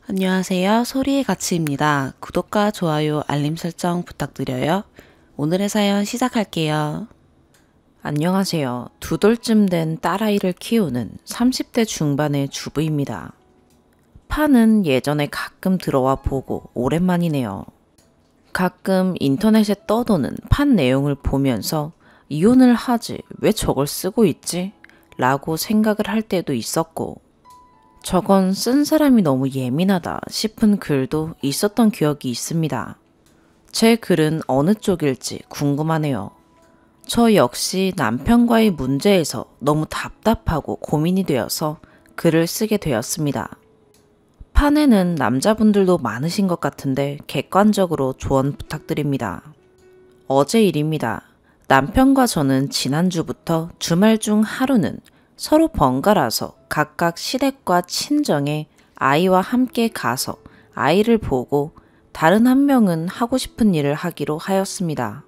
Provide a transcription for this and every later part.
안녕하세요. 소리의 가치입니다. 구독과 좋아요, 알림 설정 부탁드려요. 오늘의 사연 시작할게요. 안녕하세요. 2돌쯤 된 딸아이를 키우는 30대 중반의 주부입니다. 파는 예전에 가끔 들어와 보고 오랜만이네요. 가끔 인터넷에 떠도는 판 내용을 보면서 이혼을 하지 왜 저걸 쓰고 있지? 라고 생각을 할 때도 있었고, 저건 쓴 사람이 너무 예민하다 싶은 글도 있었던 기억이 있습니다. 제 글은 어느 쪽일지 궁금하네요. 저 역시 남편과의 문제에서 너무 답답하고 고민이 되어서 글을 쓰게 되었습니다. 판에는 남자분들도 많으신 것 같은데 객관적으로 조언 부탁드립니다. 어제 일입니다. 남편과 저는 지난주부터 주말 중 하루는 서로 번갈아서 각각 시댁과 친정에 아이와 함께 가서 아이를 보고 다른 한 명은 하고 싶은 일을 하기로 하였습니다.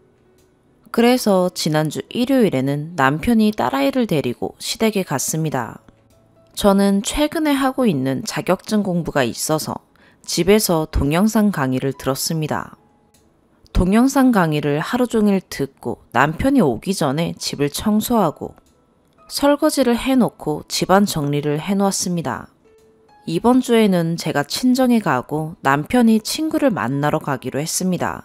그래서 지난주 일요일에는 남편이 딸아이를 데리고 시댁에 갔습니다. 저는 최근에 하고 있는 자격증 공부가 있어서 집에서 동영상 강의를 들었습니다. 동영상 강의를 하루 종일 듣고 남편이 오기 전에 집을 청소하고 설거지를 해놓고 집안 정리를 해놓았습니다. 이번 주에는 제가 친정에 가고 남편이 친구를 만나러 가기로 했습니다.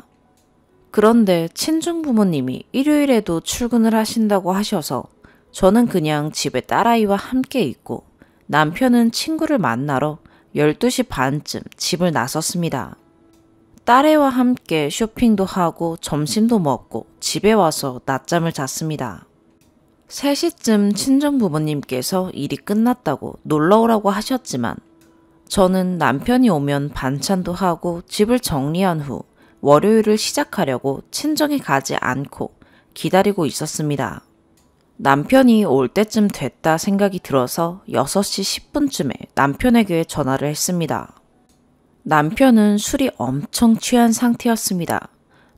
그런데 친정 부모님이 일요일에도 출근을 하신다고 하셔서 저는 그냥 집에 딸아이와 함께 있고 남편은 친구를 만나러 12시 반쯤 집을 나섰습니다. 딸애와 함께 쇼핑도 하고 점심도 먹고 집에 와서 낮잠을 잤습니다. 3시쯤 친정 부모님께서 일이 끝났다고 놀러 오라고 하셨지만 저는 남편이 오면 반찬도 하고 집을 정리한 후 월요일을 시작하려고 친정에 가지 않고 기다리고 있었습니다. 남편이 올 때쯤 됐다 생각이 들어서 6시 10분쯤에 남편에게 전화를 했습니다. 남편은 술이 엄청 취한 상태였습니다.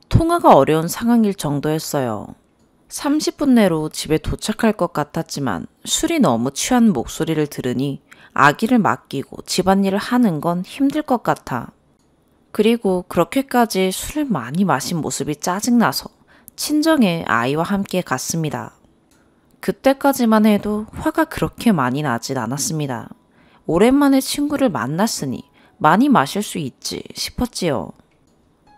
통화가 어려운 상황일 정도였어요. 30분 내로 집에 도착할 것 같았지만 술이 너무 취한 목소리를 들으니 아기를 맡기고 집안일을 하는 건 힘들 것 같아. 그리고 그렇게까지 술을 많이 마신 모습이 짜증나서 친정에 아이와 함께 갔습니다. 그때까지만 해도 화가 그렇게 많이 나진 않았습니다. 오랜만에 친구를 만났으니 많이 마실 수 있지 싶었지요.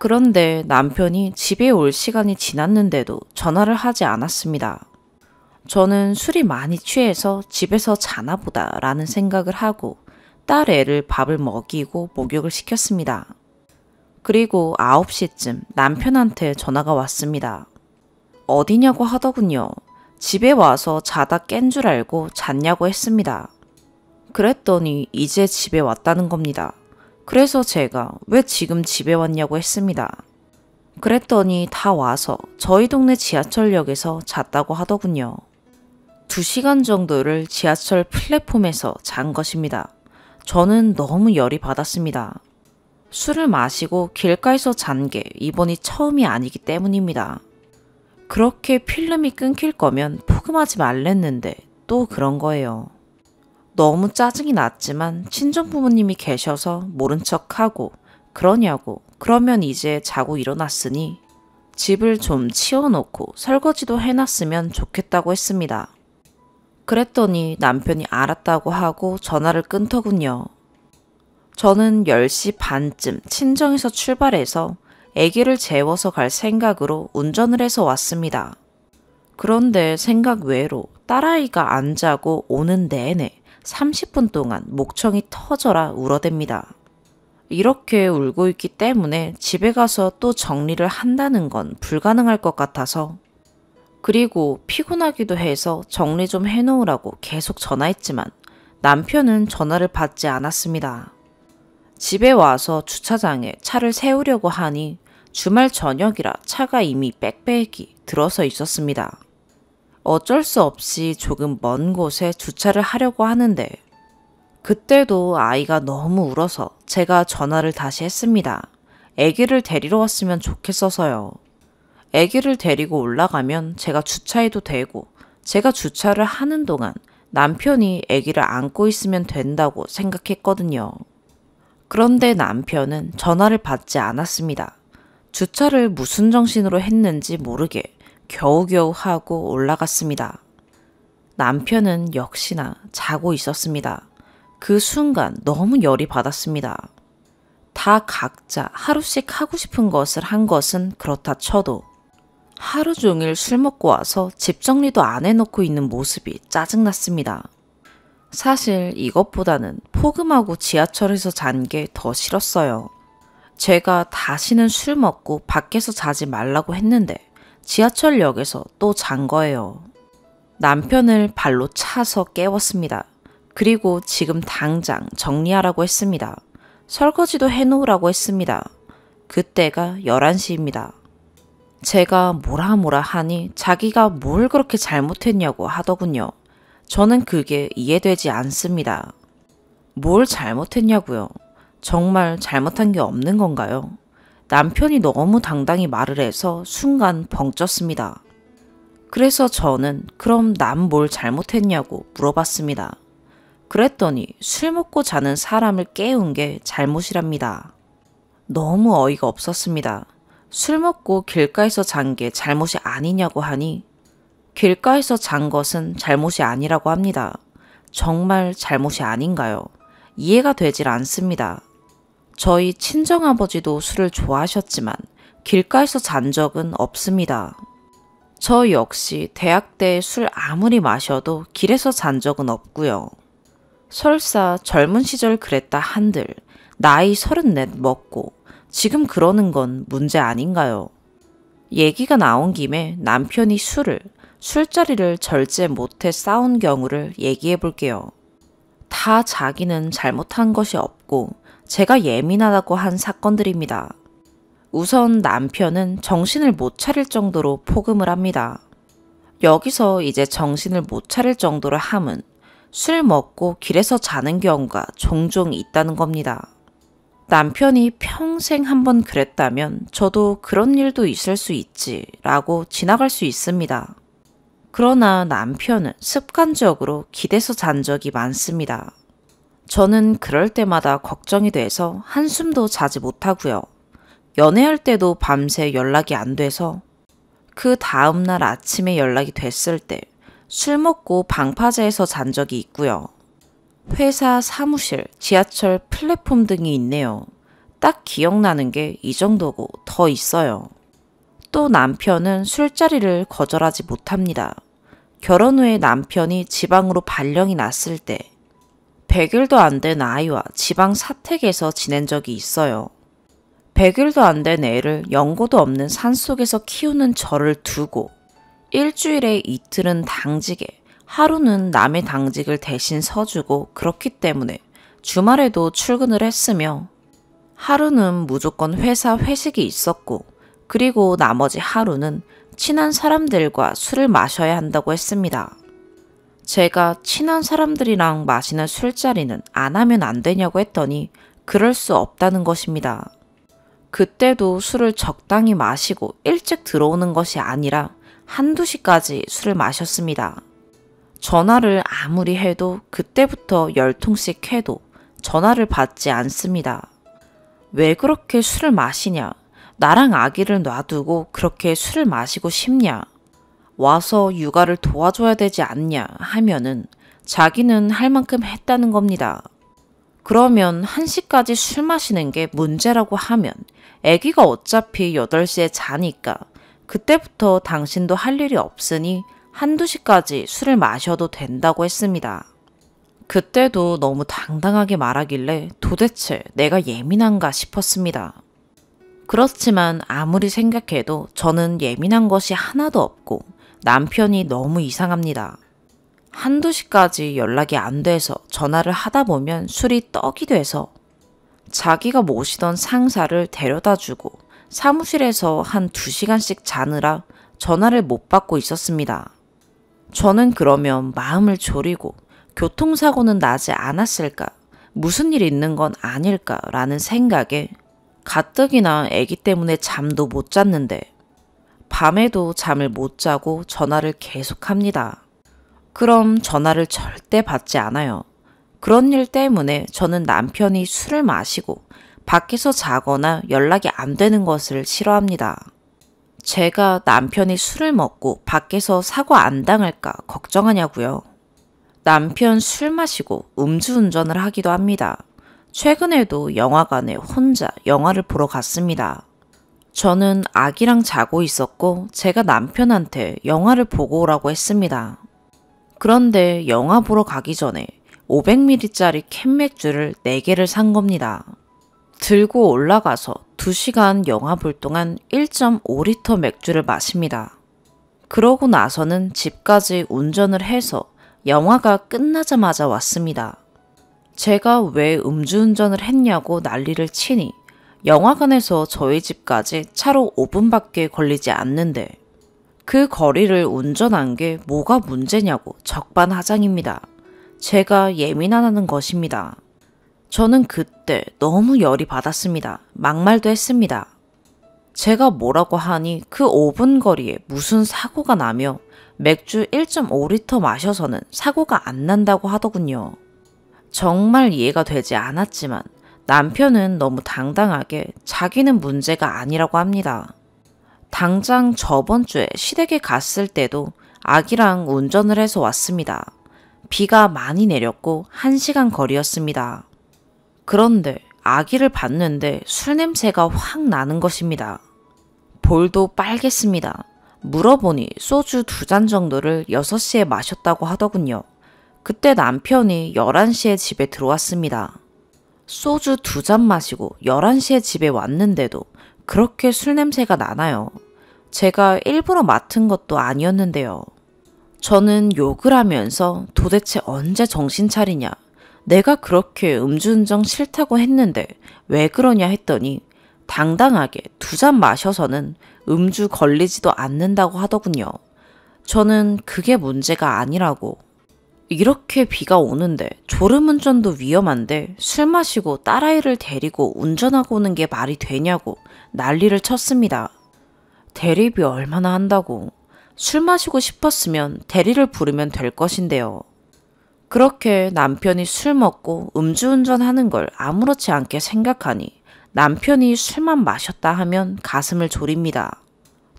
그런데 남편이 집에 올 시간이 지났는데도 전화를 하지 않았습니다. 저는 술이 많이 취해서 집에서 자나 보다 라는 생각을 하고 딸 애를 밥을 먹이고 목욕을 시켰습니다. 그리고 9시쯤 남편한테 전화가 왔습니다. 어디냐고 하더군요. 집에 와서 자다 깬 줄 알고 잤냐고 했습니다. 그랬더니 이제 집에 왔다는 겁니다. 그래서 제가 왜 지금 집에 왔냐고 했습니다. 그랬더니 다 와서 저희 동네 지하철역에서 잤다고 하더군요. 2시간 정도를 지하철 플랫폼에서 잔 것입니다. 저는 너무 열이 받았습니다. 술을 마시고 길가에서 잔 게 이번이 처음이 아니기 때문입니다. 그렇게 필름이 끊길 거면 포금하지 말랬는데 또 그런 거예요. 너무 짜증이 났지만 친정 부모님이 계셔서 모른 척하고 그러냐고 그러면 이제 자고 일어났으니 집을 좀 치워놓고 설거지도 해놨으면 좋겠다고 했습니다. 그랬더니 남편이 알았다고 하고 전화를 끊더군요. 저는 10시 반쯤 친정에서 출발해서 아기를 재워서 갈 생각으로 운전을 해서 왔습니다. 그런데 생각 외로 딸아이가 안 자고 오는 내내 30분 동안 목청이 터져라 울어댑니다. 이렇게 울고 있기 때문에 집에 가서 또 정리를 한다는 건 불가능할 것 같아서 그리고 피곤하기도 해서 정리 좀 해놓으라고 계속 전화했지만 남편은 전화를 받지 않았습니다. 집에 와서 주차장에 차를 세우려고 하니 주말 저녁이라 차가 이미 빽빽이 들어서 있었습니다. 어쩔 수 없이 조금 먼 곳에 주차를 하려고 하는데 그때도 아이가 너무 울어서 제가 전화를 다시 했습니다. 아기를 데리러 왔으면 좋겠어서요. 아기를 데리고 올라가면 제가 주차해도 되고 제가 주차를 하는 동안 남편이 아기를 안고 있으면 된다고 생각했거든요. 그런데 남편은 전화를 받지 않았습니다. 주차를 무슨 정신으로 했는지 모르게 겨우겨우 하고 올라갔습니다. 남편은 역시나 자고 있었습니다. 그 순간 너무 열이 받았습니다. 다 각자 하루씩 하고 싶은 것을 한 것은 그렇다 쳐도 하루 종일 술 먹고 와서 집 정리도 안 해놓고 있는 모습이 짜증났습니다. 사실 이것보다는 포금하고 지하철에서 잔 게 더 싫었어요. 제가 다시는 술 먹고 밖에서 자지 말라고 했는데 지하철역에서 또 잔 거예요. 남편을 발로 차서 깨웠습니다. 그리고 지금 당장 정리하라고 했습니다. 설거지도 해놓으라고 했습니다. 그때가 11시입니다. 제가 뭐라 하니 자기가 뭘 그렇게 잘못했냐고 하더군요. 저는 그게 이해되지 않습니다. 뭘 잘못했냐고요? 정말 잘못한 게 없는 건가요? 남편이 너무 당당히 말을 해서 순간 벙쪘습니다. 그래서 저는 그럼 난 뭘 잘못했냐고 물어봤습니다. 그랬더니 술 먹고 자는 사람을 깨운 게 잘못이랍니다. 너무 어이가 없었습니다. 술 먹고 길가에서 잔 게 잘못이 아니냐고 하니 길가에서 잔 것은 잘못이 아니라고 합니다. 정말 잘못이 아닌가요? 이해가 되질 않습니다. 저희 친정아버지도 술을 좋아하셨지만 길가에서 잔 적은 없습니다. 저 역시 대학 때 술 아무리 마셔도 길에서 잔 적은 없고요. 설사 젊은 시절 그랬다 한들 나이 34 먹고 지금 그러는 건 문제 아닌가요? 얘기가 나온 김에 남편이 술자리를 절제 못해 싸운 경우를 얘기해 볼게요. 다 자기는 잘못한 것이 없고 제가 예민하다고 한 사건들입니다. 우선 남편은 정신을 못 차릴 정도로 포금을 합니다. 여기서 이제 정신을 못 차릴 정도로 함은 술 먹고 길에서 자는 경우가 종종 있다는 겁니다. 남편이 평생 한번 그랬다면 저도 그런 일도 있을 수 있지 라고 지나갈 수 있습니다. 그러나 남편은 습관적으로 길에서 잔 적이 많습니다. 저는 그럴 때마다 걱정이 돼서 한숨도 자지 못하고요. 연애할 때도 밤새 연락이 안 돼서 그 다음날 아침에 연락이 됐을 때 술 먹고 방파제에서 잔 적이 있고요. 회사 사무실, 지하철 플랫폼 등이 있네요. 딱 기억나는 게 이 정도고 더 있어요. 또 남편은 술자리를 거절하지 못합니다. 결혼 후에 남편이 지방으로 발령이 났을 때 100일도 안 된 아이와 지방 사택에서 지낸 적이 있어요. 100일도 안 된 애를 연고도 없는 산속에서 키우는 저를 두고 일주일에 이틀은 당직에 하루는 남의 당직을 대신 서주고 그렇기 때문에 주말에도 출근을 했으며 하루는 무조건 회사 회식이 있었고 그리고 나머지 하루는 친한 사람들과 술을 마셔야 한다고 했습니다. 제가 친한 사람들이랑 마시는 술자리는 안 하면 안 되냐고 했더니 그럴 수 없다는 것입니다. 그때도 술을 적당히 마시고 일찍 들어오는 것이 아니라 한두 시까지 술을 마셨습니다. 전화를 아무리 해도 그때부터 10통씩 해도 전화를 받지 않습니다. 왜 그렇게 술을 마시냐? 나랑 아기를 놔두고 그렇게 술을 마시고 싶냐? 와서 육아를 도와줘야 되지 않냐 하면은 자기는 할 만큼 했다는 겁니다. 그러면 1시까지 술 마시는 게 문제라고 하면 아기가 어차피 8시에 자니까 그때부터 당신도 할 일이 없으니 한두 시까지 술을 마셔도 된다고 했습니다. 그때도 너무 당당하게 말하길래 도대체 내가 예민한가 싶었습니다. 그렇지만 아무리 생각해도 저는 예민한 것이 하나도 없고 남편이 너무 이상합니다. 한두 시까지 연락이 안 돼서 전화를 하다 보면 술이 떡이 돼서 자기가 모시던 상사를 데려다 주고 사무실에서 한 2시간씩 자느라 전화를 못 받고 있었습니다. 저는 그러면 마음을 졸이고 교통사고는 나지 않았을까, 무슨 일이 있는 건 아닐까라는 생각에 가뜩이나 아기 때문에 잠도 못 잤는데 밤에도 잠을 못 자고 전화를 계속합니다. 그럼 전화를 절대 받지 않아요. 그런 일 때문에 저는 남편이 술을 마시고 밖에서 자거나 연락이 안 되는 것을 싫어합니다. 제가 남편이 술을 먹고 밖에서 사고 안 당할까 걱정하냐고요. 남편 술 마시고 음주운전을 하기도 합니다. 최근에도 영화관에 혼자 영화를 보러 갔습니다. 저는 아기랑 자고 있었고 제가 남편한테 영화를 보고 오라고 했습니다. 그런데 영화 보러 가기 전에 500ml짜리 캔맥주를 4개를 산 겁니다. 들고 올라가서 2시간 영화 볼 동안 1.5리터 맥주를 마십니다. 그러고 나서는 집까지 운전을 해서 영화가 끝나자마자 왔습니다. 제가 왜 음주운전을 했냐고 난리를 치니 영화관에서 저희 집까지 차로 5분밖에 걸리지 않는데 그 거리를 운전한 게 뭐가 문제냐고 적반하장입니다. 제가 예민하다는 것입니다. 저는 그때 너무 열이 받았습니다. 막말도 했습니다. 제가 뭐라고 하니 그 5분 거리에 무슨 사고가 나며 맥주 1.5리터 마셔서는 사고가 안 난다고 하더군요. 정말 이해가 되지 않았지만 남편은 너무 당당하게 자기는 문제가 아니라고 합니다. 당장 저번 주에 시댁에 갔을 때도 아기랑 운전을 해서 왔습니다. 비가 많이 내렸고 1시간 거리였습니다. 그런데 아기를 봤는데 술 냄새가 확 나는 것입니다. 볼도 빨갰습니다. 물어보니 소주 2잔 정도를 6시에 마셨다고 하더군요. 그때 남편이 11시에 집에 들어왔습니다. 소주 2잔 마시고 11시에 집에 왔는데도 그렇게 술 냄새가 나나요? 제가 일부러 맡은 것도 아니었는데요. 저는 욕을 하면서 도대체 언제 정신 차리냐? 내가 그렇게 음주운전 싫다고 했는데 왜 그러냐 했더니 당당하게 2잔 마셔서는 음주 걸리지도 않는다고 하더군요. 저는 그게 문제가 아니라고. 이렇게 비가 오는데 졸음운전도 위험한데 술 마시고 딸아이를 데리고 운전하고 오는 게 말이 되냐고 난리를 쳤습니다. 대리비 얼마나 한다고. 술 마시고 싶었으면 대리를 부르면 될 것인데요. 그렇게 남편이 술 먹고 음주운전하는 걸 아무렇지 않게 생각하니 남편이 술만 마셨다 하면 가슴을 졸입니다.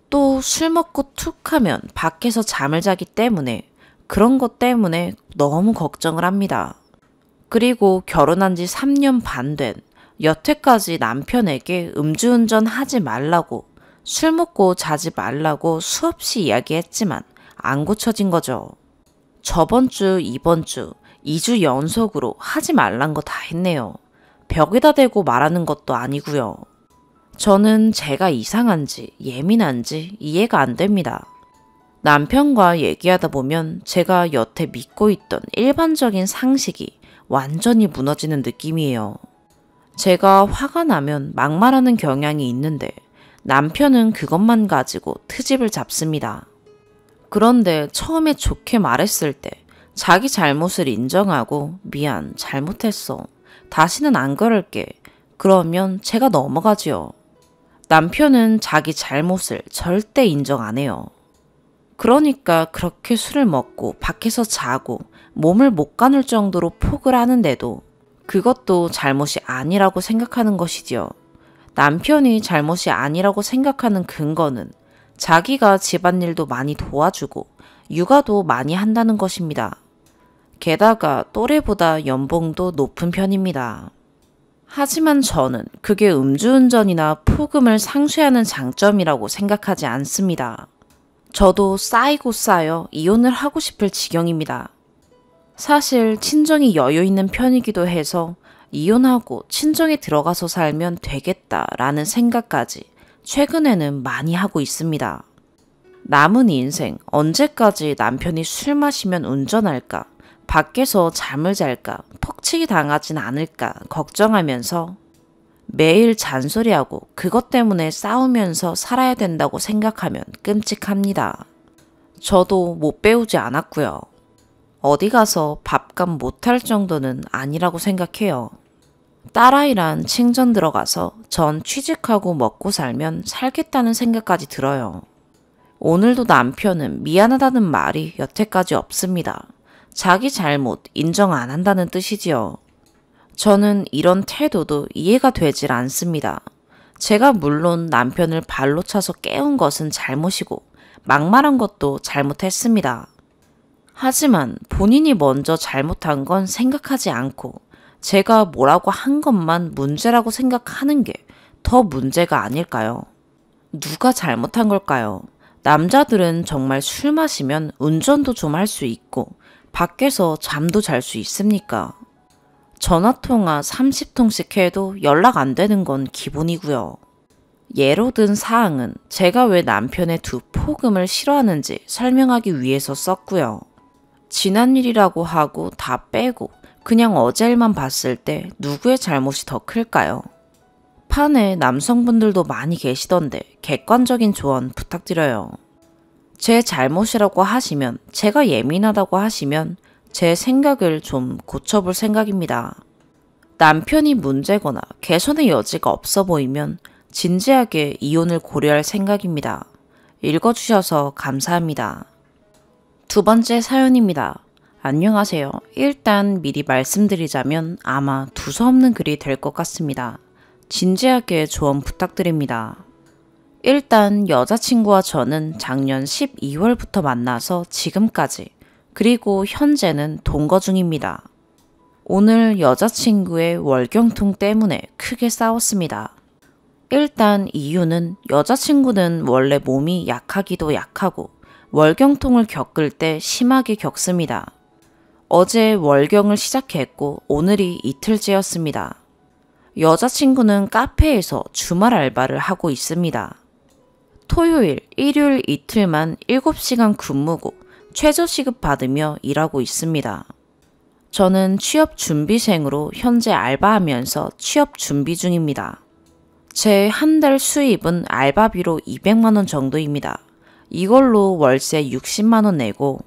또 술 먹고 툭 하면 밖에서 잠을 자기 때문에 그런 것 때문에 너무 걱정을 합니다. 그리고 결혼한 지 3년 반 된 여태까지 남편에게 음주운전 하지 말라고 술 먹고 자지 말라고 수없이 이야기했지만 안 고쳐진 거죠. 저번 주, 이번 주, 2주 연속으로 하지 말란 거 다 했네요. 벽에다 대고 말하는 것도 아니고요. 저는 제가 이상한지 예민한지 이해가 안 됩니다. 남편과 얘기하다 보면 제가 여태 믿고 있던 일반적인 상식이 완전히 무너지는 느낌이에요. 제가 화가 나면 막말하는 경향이 있는데 남편은 그것만 가지고 트집을 잡습니다. 그런데 처음에 좋게 말했을 때 자기 잘못을 인정하고 미안, 잘못했어. 다시는 안 그럴게. 그러면 제가 넘어가지요. 남편은 자기 잘못을 절대 인정 안 해요. 그러니까 그렇게 술을 먹고 밖에서 자고 몸을 못 가눌 정도로 폭을 하는데도 그것도 잘못이 아니라고 생각하는 것이지요. 남편이 잘못이 아니라고 생각하는 근거는 자기가 집안일도 많이 도와주고 육아도 많이 한다는 것입니다. 게다가 또래보다 연봉도 높은 편입니다. 하지만 저는 그게 음주운전이나 폭음을 상쇄하는 장점이라고 생각하지 않습니다. 저도 쌓이고 쌓여 이혼을 하고 싶을 지경입니다. 사실 친정이 여유 있는 편이기도 해서 이혼하고 친정에 들어가서 살면 되겠다라는 생각까지 최근에는 많이 하고 있습니다. 남은 인생 언제까지 남편이 술 마시면 운전할까, 밖에서 잠을 잘까, 폭치기 당하진 않을까 걱정하면서 매일 잔소리하고 그것 때문에 싸우면서 살아야 된다고 생각하면 끔찍합니다. 저도 못 배우지 않았고요. 어디 가서 밥값 못할 정도는 아니라고 생각해요. 딸아이랑 친정 들어가서 전 취직하고 먹고 살면 살겠다는 생각까지 들어요. 오늘도 남편은 미안하다는 말이 여태까지 없습니다. 자기 잘못 인정 안 한다는 뜻이지요. 저는 이런 태도도 이해가 되질 않습니다. 제가 물론 남편을 발로 차서 깨운 것은 잘못이고 막말한 것도 잘못했습니다. 하지만 본인이 먼저 잘못한 건 생각하지 않고 제가 뭐라고 한 것만 문제라고 생각하는 게 더 문제가 아닐까요? 누가 잘못한 걸까요? 남자들은 정말 술 마시면 운전도 좀 할 수 있고 밖에서 잠도 잘 수 있습니까? 전화통화 30통씩 해도 연락 안 되는 건 기본이고요. 예로 든 사항은 제가 왜 남편의 두 포금을 싫어하는지 설명하기 위해서 썼고요. 지난 일이라고 하고 다 빼고 그냥 어제 일만 봤을 때 누구의 잘못이 더 클까요? 판에 남성분들도 많이 계시던데 객관적인 조언 부탁드려요. 제 잘못이라고 하시면, 제가 예민하다고 하시면 제 생각을 좀 고쳐볼 생각입니다. 남편이 문제거나 개선의 여지가 없어 보이면 진지하게 이혼을 고려할 생각입니다. 읽어주셔서 감사합니다. 두 번째 사연입니다. 안녕하세요. 일단 미리 말씀드리자면 아마 두서없는 글이 될 것 같습니다. 진지하게 조언 부탁드립니다. 일단 여자친구와 저는 작년 12월부터 만나서 지금까지, 그리고 현재는 동거 중입니다. 오늘 여자친구의 월경통 때문에 크게 싸웠습니다. 일단 이유는 여자친구는 원래 몸이 약하기도 약하고 월경통을 겪을 때 심하게 겪습니다. 어제 월경을 시작했고 오늘이 이틀째였습니다. 여자친구는 카페에서 주말 알바를 하고 있습니다. 토요일, 일요일 이틀만 7시간 근무고 최저시급 받으며 일하고 있습니다. 저는 취업 준비생으로 현재 알바하면서 취업 준비 중입니다. 제 한 달 수입은 알바비로 200만 원 정도입니다. 이걸로 월세 60만 원 내고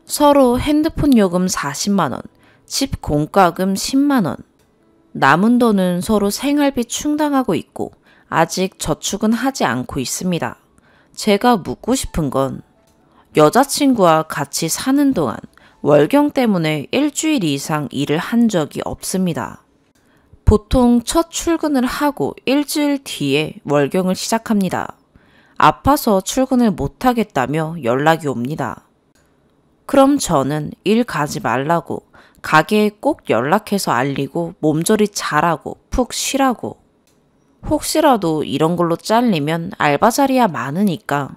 서로 핸드폰 요금 40만 원, 집 공과금 10만 원, 남은 돈은 서로 생활비 충당하고 있고 아직 저축은 하지 않고 있습니다. 제가 묻고 싶은 건 여자친구와 같이 사는 동안 월경 때문에 일주일 이상 일을 한 적이 없습니다. 보통 첫 출근을 하고 일주일 뒤에 월경을 시작합니다. 아파서 출근을 못하겠다며 연락이 옵니다. 그럼 저는 일 가지 말라고 가게에 꼭 연락해서 알리고 몸조리 잘하고 푹 쉬라고. 혹시라도 이런 걸로 잘리면 알바 자리야 많으니까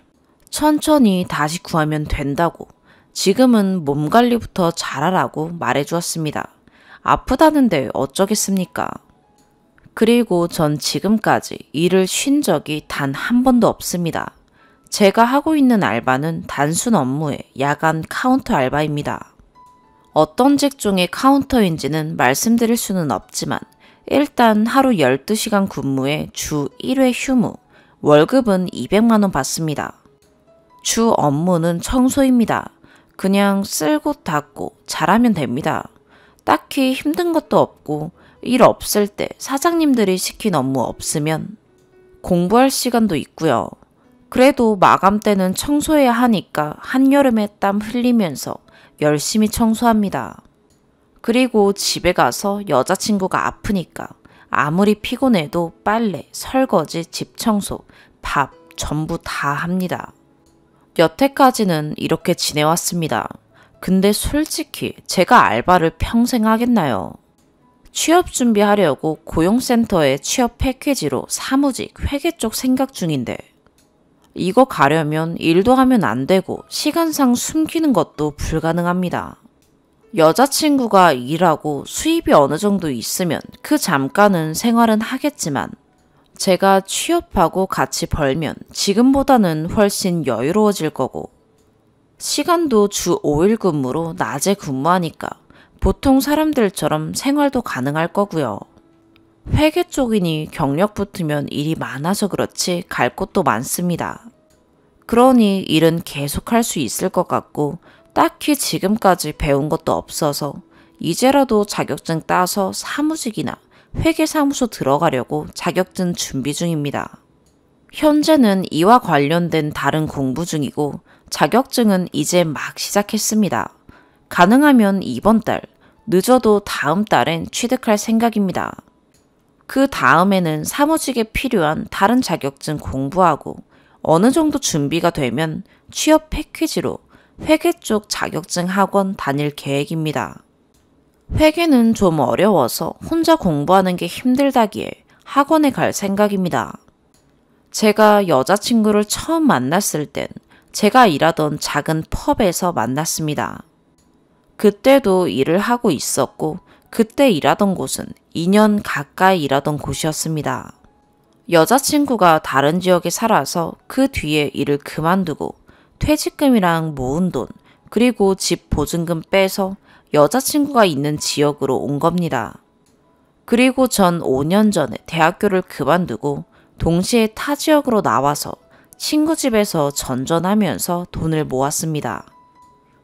천천히 다시 구하면 된다고, 지금은 몸 관리부터 잘하라고 말해주었습니다. 아프다는데 어쩌겠습니까? 그리고 전 지금까지 일을 쉰 적이 단 한 번도 없습니다. 제가 하고 있는 알바는 단순 업무의 야간 카운터 알바입니다. 어떤 직종의 카운터인지는 말씀드릴 수는 없지만 일단 하루 12시간 근무에 주 1회 휴무, 월급은 200만 원 받습니다. 주 업무는 청소입니다. 그냥 쓸고 닦고 잘하면 됩니다. 딱히 힘든 것도 없고 일 없을 때 사장님들이 시킨 업무 없으면 공부할 시간도 있고요. 그래도 마감 때는 청소해야 하니까 한여름에 땀 흘리면서 열심히 청소합니다. 그리고 집에 가서 여자친구가 아프니까 아무리 피곤해도 빨래, 설거지, 집 청소, 밥 전부 다 합니다. 여태까지는 이렇게 지내왔습니다. 근데 솔직히 제가 알바를 평생 하겠나요? 취업 준비하려고 고용센터에 취업 패키지로 사무직, 회계 쪽 생각 중인데 이거 가려면 일도 하면 안 되고 시간상 숨기는 것도 불가능합니다. 여자친구가 일하고 수입이 어느 정도 있으면 그 잠깐은 생활은 하겠지만 제가 취업하고 같이 벌면 지금보다는 훨씬 여유로워질 거고 시간도 주 5일 근무로 낮에 근무하니까 보통 사람들처럼 생활도 가능할 거고요. 회계 쪽이니 경력 붙으면 일이 많아서 그렇지 갈 곳도 많습니다. 그러니 일은 계속 할 수 있을 것 같고 딱히 지금까지 배운 것도 없어서 이제라도 자격증 따서 사무직이나 회계사무소 들어가려고 자격증 준비 중입니다. 현재는 이와 관련된 다른 공부 중이고 자격증은 이제 막 시작했습니다. 가능하면 이번 달, 늦어도 다음 달엔 취득할 생각입니다. 그 다음에는 사무직에 필요한 다른 자격증 공부하고 어느 정도 준비가 되면 취업 패키지로 회계 쪽 자격증 학원 다닐 계획입니다. 회계는 좀 어려워서 혼자 공부하는 게 힘들다기에 학원에 갈 생각입니다. 제가 여자친구를 처음 만났을 땐 제가 일하던 작은 펍에서 만났습니다. 그때도 일을 하고 있었고 그때 일하던 곳은 2년 가까이 일하던 곳이었습니다. 여자친구가 다른 지역에 살아서 그 뒤에 일을 그만두고 퇴직금이랑 모은 돈 그리고 집 보증금 빼서 여자친구가 있는 지역으로 온 겁니다. 그리고 전 5년 전에 대학교를 그만두고 동시에 타 지역으로 나와서 친구 집에서 전전하면서 돈을 모았습니다.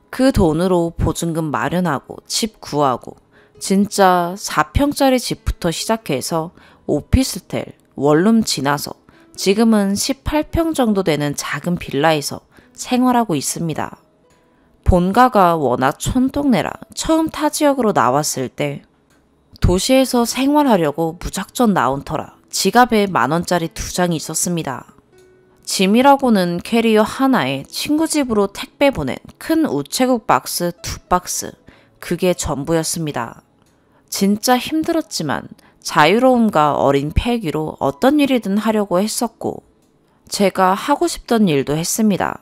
그 돈으로 보증금 마련하고 집 구하고 진짜 4평짜리 집부터 시작해서 오피스텔, 원룸 지나서 지금은 18평 정도 되는 작은 빌라에서 생활하고 있습니다. 본가가 워낙 촌동네라 처음 타 지역으로 나왔을 때 도시에서 생활하려고 무작정 나온 터라 지갑에 10,000원짜리 2장이 있었습니다. 짐이라고는 캐리어 하나에 친구 집으로 택배 보낸 큰 우체국 박스 2박스, 그게 전부였습니다. 진짜 힘들었지만 자유로움과 어린 패기로 어떤 일이든 하려고 했었고 제가 하고 싶던 일도 했습니다.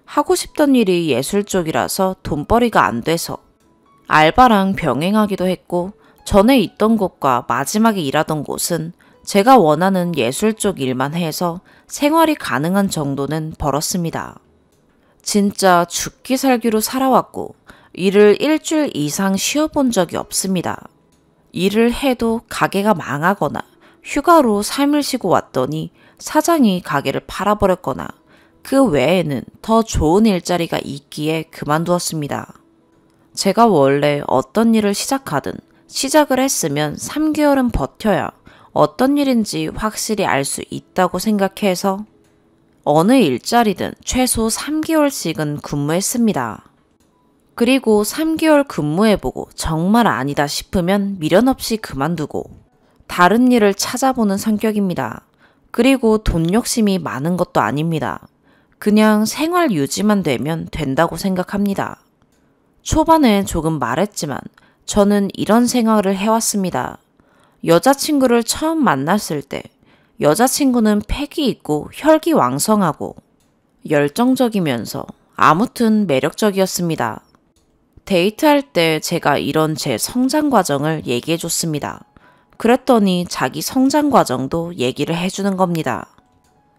하고 싶던 일이 예술 쪽이라서 돈벌이가 안 돼서 알바랑 병행하기도 했고 전에 있던 곳과 마지막에 일하던 곳은 제가 원하는 예술 쪽 일만 해서 생활이 가능한 정도는 벌었습니다. 진짜 죽기 살기로 살아왔고 일을 일주일 이상 쉬어본 적이 없습니다. 일을 해도 가게가 망하거나 휴가로 3일 쉬고 왔더니 사장이 가게를 팔아버렸거나 그 외에는 더 좋은 일자리가 있기에 그만두었습니다. 제가 원래 어떤 일을 시작하든 시작을 했으면 3개월은 버텨야 어떤 일인지 확실히 알 수 있다고 생각해서 어느 일자리든 최소 3개월씩은 근무했습니다. 그리고 3개월 근무해보고 정말 아니다 싶으면 미련 없이 그만두고 다른 일을 찾아보는 성격입니다. 그리고 돈 욕심이 많은 것도 아닙니다. 그냥 생활 유지만 되면 된다고 생각합니다. 초반에 조금 말했지만 저는 이런 생활을 해왔습니다. 여자친구를 처음 만났을 때 여자친구는 패기 있고 혈기왕성하고 열정적이면서 아무튼 매력적이었습니다. 데이트할 때 제가 이런 제 성장 과정을 얘기해 줬습니다. 그랬더니 자기 성장 과정도 얘기를 해주는 겁니다.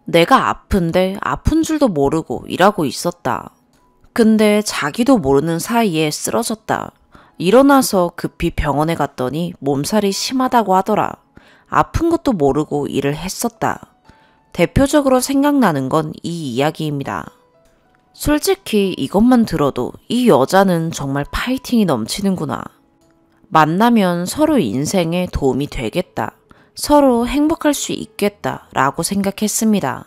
내가 아픈데 아픈 줄도 모르고 일하고 있었다. 근데 자기도 모르는 사이에 쓰러졌다. 일어나서 급히 병원에 갔더니 몸살이 심하다고 하더라. 아픈 것도 모르고 일을 했었다. 대표적으로 생각나는 건 이 이야기입니다. 솔직히 이것만 들어도 이 여자는 정말 파이팅이 넘치는구나. 만나면 서로 인생에 도움이 되겠다. 서로 행복할 수 있겠다 라고 생각했습니다.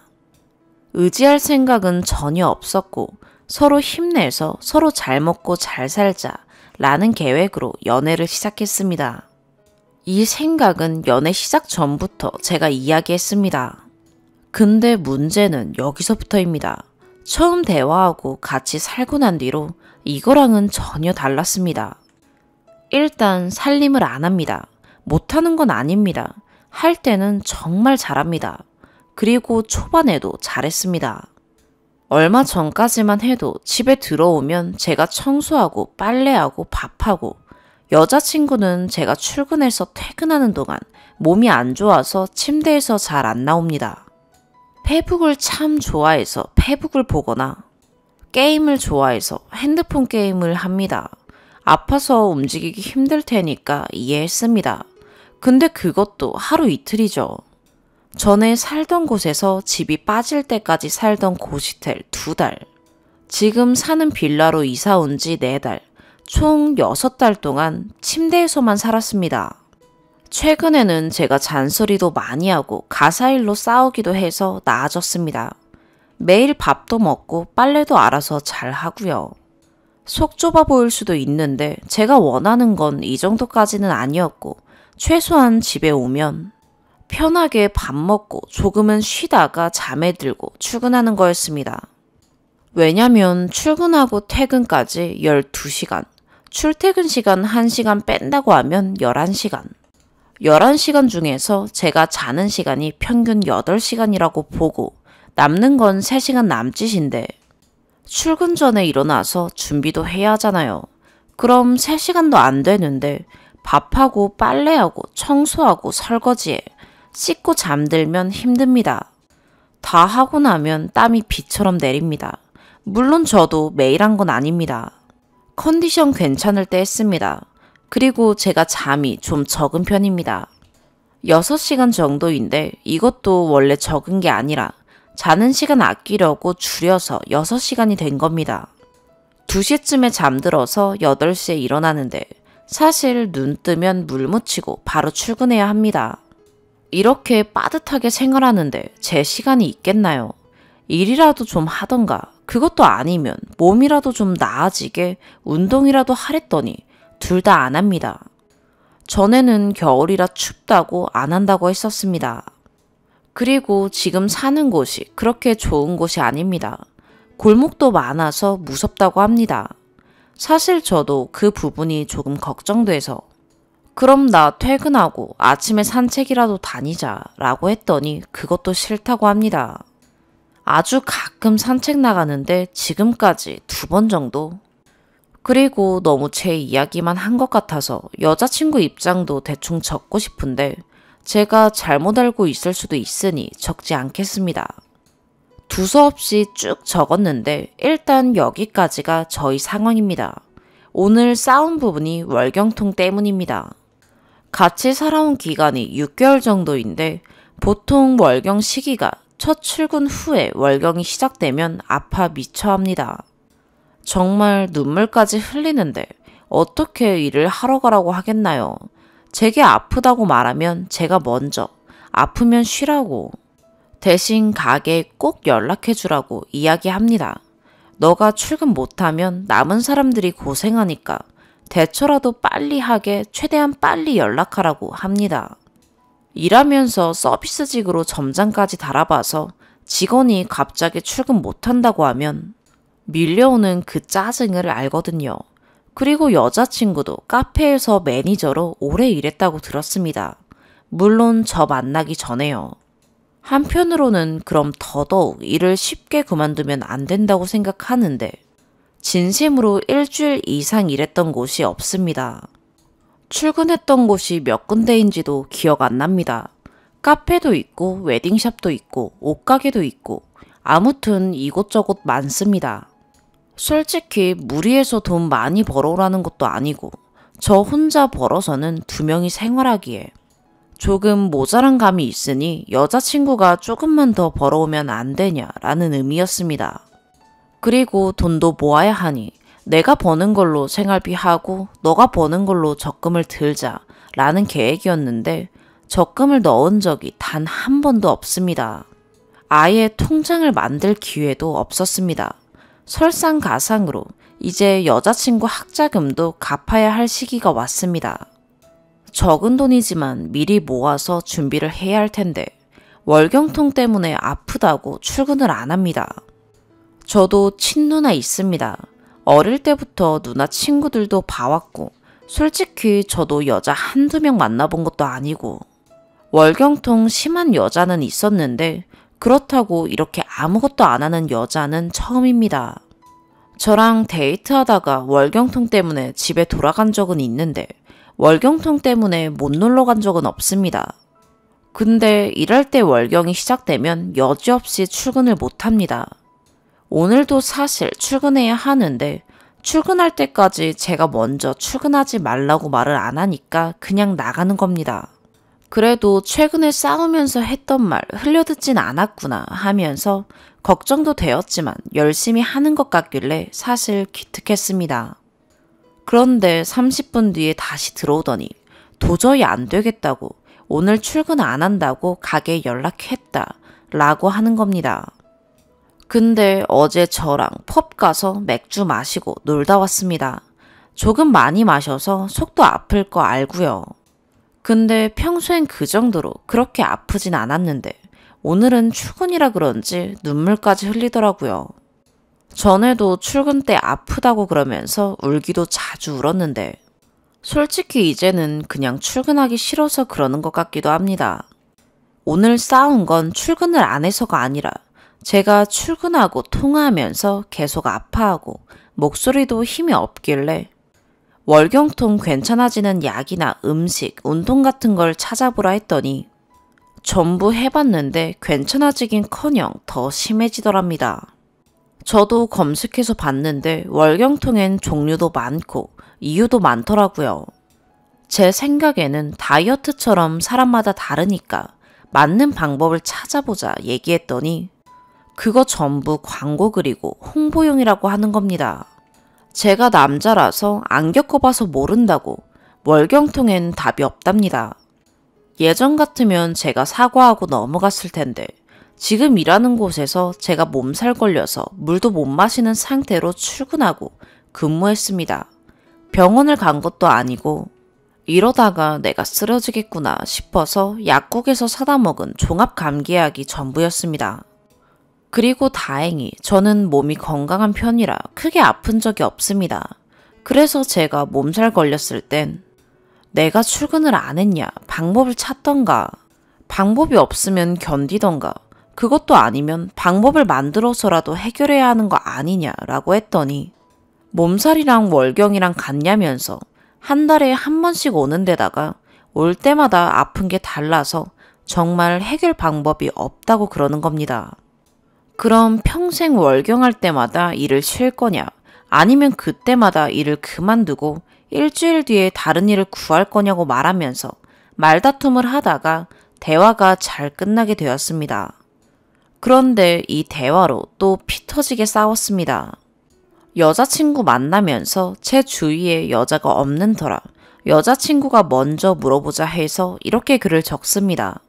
의지할 생각은 전혀 없었고 서로 힘내서 서로 잘 먹고 잘 살자 라는 계획으로 연애를 시작했습니다. 이 생각은 연애 시작 전부터 제가 이야기했습니다. 근데 문제는 여기서부터입니다. 처음 대화하고 같이 살고 난 뒤로 이거랑은 전혀 달랐습니다. 일단 살림을 안 합니다. 못하는 건 아닙니다. 할 때는 정말 잘합니다. 그리고 초반에도 잘했습니다. 얼마 전까지만 해도 집에 들어오면 제가 청소하고 빨래하고 밥하고 여자친구는 제가 출근해서 퇴근하는 동안 몸이 안 좋아서 침대에서 잘 안 나옵니다. 페북을 참 좋아해서 페북을 보거나 게임을 좋아해서 핸드폰 게임을 합니다. 아파서 움직이기 힘들 테니까 이해했습니다. 근데 그것도 하루 이틀이죠. 전에 살던 곳에서 집이 빠질 때까지 살던 고시텔 2달. 지금 사는 빌라로 이사 온 지 4달. 총 6달 동안 침대에서만 살았습니다. 최근에는 제가 잔소리도 많이 하고 가사일로 싸우기도 해서 나아졌습니다. 매일 밥도 먹고 빨래도 알아서 잘 하고요. 속 좁아 보일 수도 있는데 제가 원하는 건 이 정도까지는 아니었고 최소한 집에 오면 편하게 밥 먹고 조금은 쉬다가 잠에 들고 출근하는 거였습니다. 왜냐면 출근하고 퇴근까지 12시간, 출퇴근 시간 1시간 뺀다고 하면 11시간. 11시간 중에서 제가 자는 시간이 평균 8시간이라고 보고 남는 건 3시간 남짓인데 출근 전에 일어나서 준비도 해야 하잖아요. 그럼 3시간도 안 되는데 밥하고 빨래하고 청소하고 설거지해 씻고 잠들면 힘듭니다. 다 하고 나면 땀이 비처럼 내립니다. 물론 저도 매일 한 건 아닙니다. 컨디션 괜찮을 때 했습니다. 그리고 제가 잠이 좀 적은 편입니다. 6시간 정도인데 이것도 원래 적은 게 아니라 자는 시간 아끼려고 줄여서 6시간이 된 겁니다. 2시쯤에 잠들어서 8시에 일어나는데 사실 눈 뜨면 물 묻히고 바로 출근해야 합니다. 이렇게 빠듯하게 생활하는데 제 시간이 있겠나요? 일이라도 좀 하던가 그것도 아니면 몸이라도 좀 나아지게 운동이라도 하랬더니 둘 다 안 합니다. 전에는 겨울이라 춥다고 안 한다고 했었습니다. 그리고 지금 사는 곳이 그렇게 좋은 곳이 아닙니다. 골목도 많아서 무섭다고 합니다. 사실 저도 그 부분이 조금 걱정돼서 그럼 나 퇴근하고 아침에 산책이라도 다니자 라고 했더니 그것도 싫다고 합니다. 아주 가끔 산책 나가는데 지금까지 2번 정도? 그리고 너무 제 이야기만 한 것 같아서 여자친구 입장도 대충 적고 싶은데 제가 잘못 알고 있을 수도 있으니 적지 않겠습니다. 두서없이 쭉 적었는데 일단 여기까지가 저희 상황입니다. 오늘 싸운 부분이 월경통 때문입니다. 같이 살아온 기간이 6개월 정도인데 보통 월경 시기가 첫 출근 후에 월경이 시작되면 아파 미쳐합니다. 정말 눈물까지 흘리는데 어떻게 일을 하러 가라고 하겠나요? 제게 아프다고 말하면 제가 먼저 아프면 쉬라고 대신 가게에 꼭 연락해 주라고 이야기합니다. 너가 출근 못하면 남은 사람들이 고생하니까 대처라도 빨리 하게 최대한 빨리 연락하라고 합니다. 일하면서 서비스직으로 점장까지 달아봐서 직원이 갑자기 출근 못한다고 하면 밀려오는 그 짜증을 알거든요. 그리고 여자친구도 카페에서 매니저로 오래 일했다고 들었습니다. 물론 저 만나기 전에요. 한편으로는 그럼 더더욱 일을 쉽게 그만두면 안 된다고 생각하는데 진심으로 일주일 이상 일했던 곳이 없습니다. 출근했던 곳이 몇 군데인지도 기억 안 납니다. 카페도 있고 웨딩샵도 있고 옷가게도 있고 아무튼 이곳저곳 많습니다. 솔직히 무리해서 돈 많이 벌어오라는 것도 아니고 저 혼자 벌어서는 2명이 생활하기에 조금 모자란 감이 있으니 여자친구가 조금만 더 벌어오면 안 되냐라는 의미였습니다. 그리고 돈도 모아야 하니 내가 버는 걸로 생활비 하고 너가 버는 걸로 적금을 들자라는 계획이었는데 적금을 넣은 적이 단 한 번도 없습니다. 아예 통장을 만들 기회도 없었습니다. 설상가상으로 이제 여자친구 학자금도 갚아야 할 시기가 왔습니다. 적은 돈이지만 미리 모아서 준비를 해야 할 텐데 월경통 때문에 아프다고 출근을 안 합니다. 저도 친누나 있습니다. 어릴 때부터 누나 친구들도 봐왔고 솔직히 저도 여자 한두 명 만나본 것도 아니고 월경통 심한 여자는 있었는데 그렇다고 이렇게 아무것도 안 하는 여자는 처음입니다. 저랑 데이트하다가 월경통 때문에 집에 돌아간 적은 있는데 월경통 때문에 못 놀러 간 적은 없습니다. 근데 일할 때 월경이 시작되면 여지없이 출근을 못 합니다. 오늘도 사실 출근해야 하는데 출근할 때까지 제가 먼저 출근하지 말라고 말을 안 하니까 그냥 나가는 겁니다. 그래도 최근에 싸우면서 했던 말 흘려듣진 않았구나 하면서 걱정도 되었지만 열심히 하는 것 같길래 사실 기특했습니다. 그런데 30분 뒤에 다시 들어오더니 도저히 안 되겠다고 오늘 출근 안 한다고 가게에 연락했다 라고 하는 겁니다. 근데 어제 저랑 펍 가서 맥주 마시고 놀다 왔습니다. 조금 많이 마셔서 속도 아플 거 알고요. 근데 평소엔 그 정도로 그렇게 아프진 않았는데 오늘은 출근이라 그런지 눈물까지 흘리더라고요. 전에도 출근 때 아프다고 그러면서 울기도 자주 울었는데 솔직히 이제는 그냥 출근하기 싫어서 그러는 것 같기도 합니다. 오늘 싸운 건 출근을 안 해서가 아니라 제가 출근하고 통화하면서 계속 아파하고 목소리도 힘이 없길래 월경통 괜찮아지는 약이나 음식, 운동 같은 걸 찾아보라 했더니 전부 해봤는데 괜찮아지긴커녕 더 심해지더랍니다. 저도 검색해서 봤는데 월경통엔 종류도 많고 이유도 많더라고요. 제 생각에는 다이어트처럼 사람마다 다르니까 맞는 방법을 찾아보자 얘기했더니 그거 전부 광고 그리고 홍보용이라고 하는 겁니다. 제가 남자라서 안 겪어봐서 모른다고 월경통엔 답이 없답니다. 예전 같으면 제가 사과하고 넘어갔을 텐데 지금 일하는 곳에서 제가 몸살 걸려서 물도 못 마시는 상태로 출근하고 근무했습니다. 병원을 간 것도 아니고 이러다가 내가 쓰러지겠구나 싶어서 약국에서 사다 먹은 종합감기약이 전부였습니다. 그리고 다행히 저는 몸이 건강한 편이라 크게 아픈 적이 없습니다. 그래서 제가 몸살 걸렸을 땐 내가 출근을 안 했냐, 방법을 찾던가, 방법이 없으면 견디던가, 그것도 아니면 방법을 만들어서라도 해결해야 하는 거 아니냐라고 했더니 몸살이랑 월경이랑 같냐면서 한 달에 한 번씩 오는 데다가 올 때마다 아픈 게 달라서 정말 해결 방법이 없다고 그러는 겁니다. 그럼 평생 월경할 때마다 일을 쉴 거냐? 아니면 그때마다 일을 그만두고 일주일 뒤에 다른 일을 구할 거냐고 말하면서 말다툼을 하다가 대화가 잘 끝나게 되었습니다. 그런데 이 대화로 또 피 터지게 싸웠습니다. 여자친구 만나면서 제 주위에 여자가 없는 터라 여자친구가 먼저 물어보자 해서 이렇게 글을 적습니다.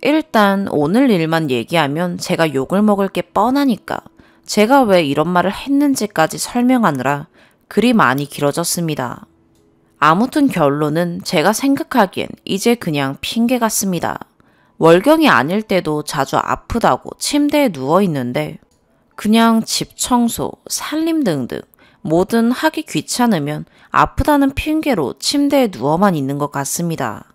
일단 오늘 일만 얘기하면 제가 욕을 먹을 게 뻔하니까 제가 왜 이런 말을 했는지까지 설명하느라 글이 많이 길어졌습니다. 아무튼 결론은 제가 생각하기엔 이제 그냥 핑계 같습니다. 월경이 아닐 때도 자주 아프다고 침대에 누워있는데 그냥 집 청소, 살림 등등 뭐든 하기 귀찮으면 아프다는 핑계로 침대에 누워만 있는 것 같습니다.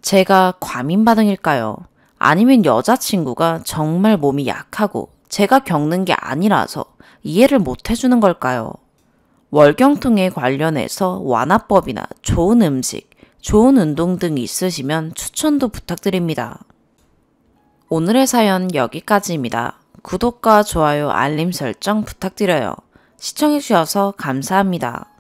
제가 과민 반응일까요? 아니면 여자친구가 정말 몸이 약하고 제가 겪는 게 아니라서 이해를 못 해주는 걸까요? 월경통에 관련해서 완화법이나 좋은 음식, 좋은 운동 등 있으시면 추천도 부탁드립니다. 오늘의 사연 여기까지입니다. 구독과 좋아요, 알림 설정 부탁드려요. 시청해주셔서 감사합니다.